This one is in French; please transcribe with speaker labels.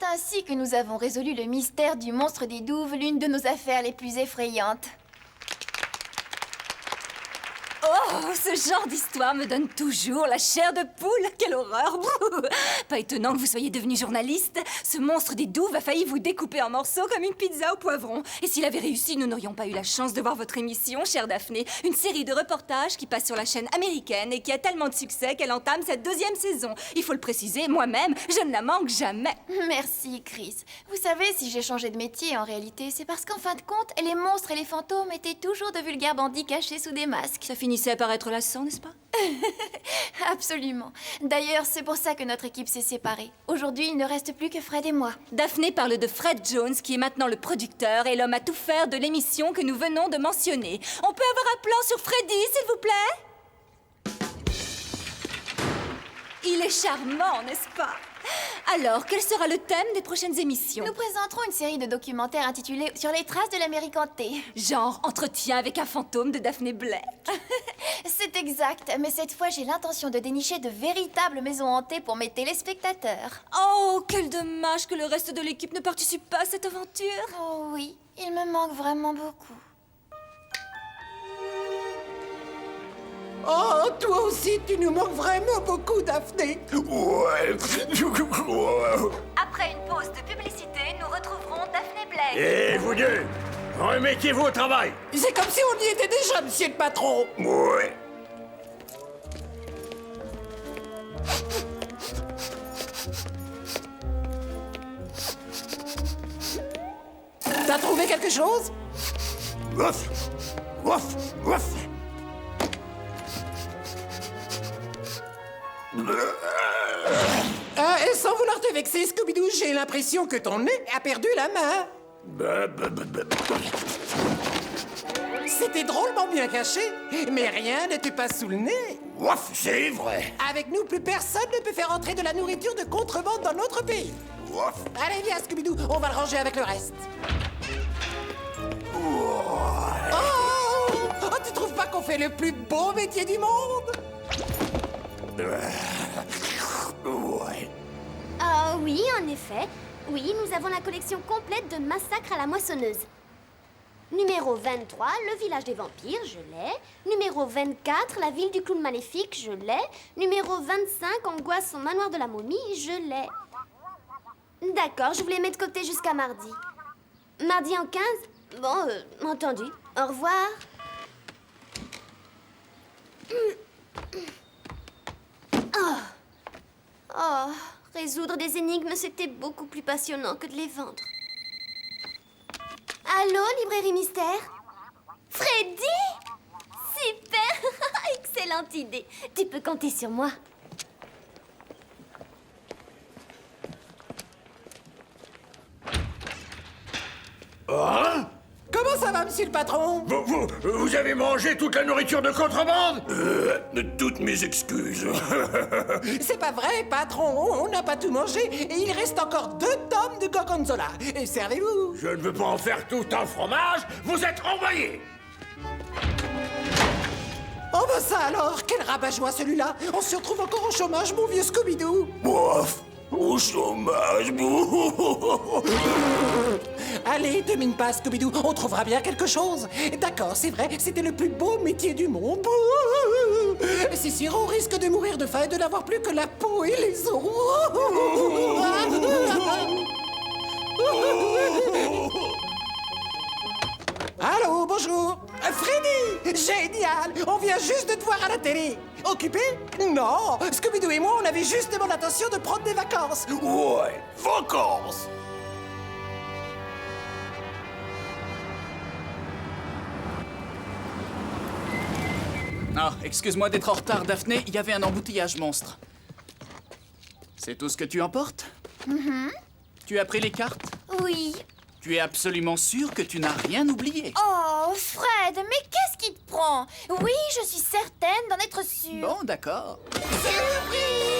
Speaker 1: C'est ainsi que nous avons résolu le mystère du monstre des douves, l'une de nos affaires les plus effrayantes.
Speaker 2: Oh, ce genre d'histoire me donne toujours la chair de poule. Quelle horreur! Pas étonnant que vous soyez devenu journaliste. Ce monstre des douves a failli vous découper en morceaux comme une pizza au poivron. Et s'il avait réussi, nous n'aurions pas eu la chance de voir votre émission, chère Daphné. Une série de reportages qui passe sur la chaîne américaine et qui a tellement de succès qu'elle entame sa 2e saison. Il faut le préciser, moi-même, je ne la manque jamais.
Speaker 1: Merci, Chris. Vous savez, si j'ai changé de métier, en réalité, c'est parce qu'en fin de compte, les monstres et les fantômes étaient toujours de vulgaires bandits cachés sous des masques.
Speaker 2: Ça finissait par être lassant, n'est-ce pas?
Speaker 1: Absolument. D'ailleurs, c'est pour ça que notre équipe s'est séparée. Aujourd'hui, il ne reste plus que Fred et moi.
Speaker 2: Daphné parle de Fred Jones, qui est maintenant le producteur et l'homme à tout faire de l'émission que nous venons de mentionner. On peut avoir un plan sur Freddy, s'il vous plaît? Il est charmant, n'est-ce pas? Alors, quel sera le thème des prochaines émissions?
Speaker 1: Nous présenterons une série de documentaires intitulés « Sur les traces de l'Amérique hantée ».
Speaker 2: Genre, entretien avec un fantôme de Daphné Blake.
Speaker 1: C'est exact, mais cette fois, j'ai l'intention de dénicher de véritables maisons hantées pour mes téléspectateurs.
Speaker 2: Oh, quel dommage que le reste de l'équipe ne participe pas à cette aventure.
Speaker 1: Oh oui, il me manque vraiment beaucoup.
Speaker 3: Oh, toi aussi, tu nous manques vraiment beaucoup, Daphné.
Speaker 4: Ouais.
Speaker 2: Après une pause de publicité, nous retrouverons Daphné Blake.
Speaker 4: Et vous deux, remettez-vous au travail.
Speaker 3: C'est comme si on y était déjà, monsieur le patron.
Speaker 4: Ouais.
Speaker 3: T'as trouvé quelque chose?
Speaker 4: Ouf. Ouf. Ouf.
Speaker 3: Et sans vouloir te vexer, Scooby-Doo, j'ai l'impression que ton nez a perdu la main. C'était drôlement bien caché, mais rien ne te passe sous le nez.
Speaker 4: Ouf, c'est vrai.
Speaker 3: Avec nous, plus personne ne peut faire entrer de la nourriture de contrebande dans notre pays.
Speaker 4: Ouf.
Speaker 3: Allez, viens, Scooby-Doo, on va le ranger avec le reste. Oh, tu trouves pas qu'on fait le plus beau métier du monde?
Speaker 4: Ouais.
Speaker 5: Ah oui, en effet. Oui, nous avons la collection complète de Massacre à la moissonneuse. Numéro 23, le village des vampires, je l'ai. Numéro 24, la ville du clown maléfique, je l'ai. Numéro 25, Angoisse au manoir de la momie, je l'ai. D'accord, je vous les mets de côté jusqu'à mardi. Mardi en 15? Bon, entendu. Au revoir. Oh, résoudre des énigmes, c'était beaucoup plus passionnant que de les vendre. Allô, librairie mystère? Freddy? Super! Excellente idée. Tu peux compter sur moi.
Speaker 4: Hein?
Speaker 3: Comment ça va, monsieur le patron?
Speaker 4: Vous avez mangé toute la nourriture de contrebande? Toutes mes excuses.
Speaker 3: C'est pas vrai, patron. On n'a pas tout mangé et il reste encore 2 tomes de gorgonzola. Et servez-vous.
Speaker 4: Je ne veux pas en faire tout un fromage. Vous êtes renvoyés.
Speaker 3: Oh bah ça alors, quel rabat-joie celui-là. On se retrouve encore au chômage, mon vieux Scooby-Doo.
Speaker 4: Bof, au chômage.
Speaker 3: Allez, domine pas, Scooby-Doo, on trouvera bien quelque chose. D'accord, c'est vrai, c'était le plus beau métier du monde. C'est sûr, on risque de mourir de faim et de n'avoir plus que la peau et les os. Allô, bonjour. Freddy, génial. On vient juste de te voir à la télé. Occupé? Non. Scooby-Doo et moi, on avait justement l'intention de prendre des vacances.
Speaker 4: Ouais, vacances.
Speaker 6: Ah, excuse-moi d'être en retard, Daphné. Il y avait un embouteillage monstre. C'est tout ce que tu emportes? Tu as pris les cartes?
Speaker 1: Oui.
Speaker 6: Tu es absolument sûr que tu n'as rien oublié?
Speaker 1: Oh, Fred, mais qu'est-ce qui te prend? Oui, je suis certaine d'en être sûre.
Speaker 6: Bon, d'accord.
Speaker 1: Surprise!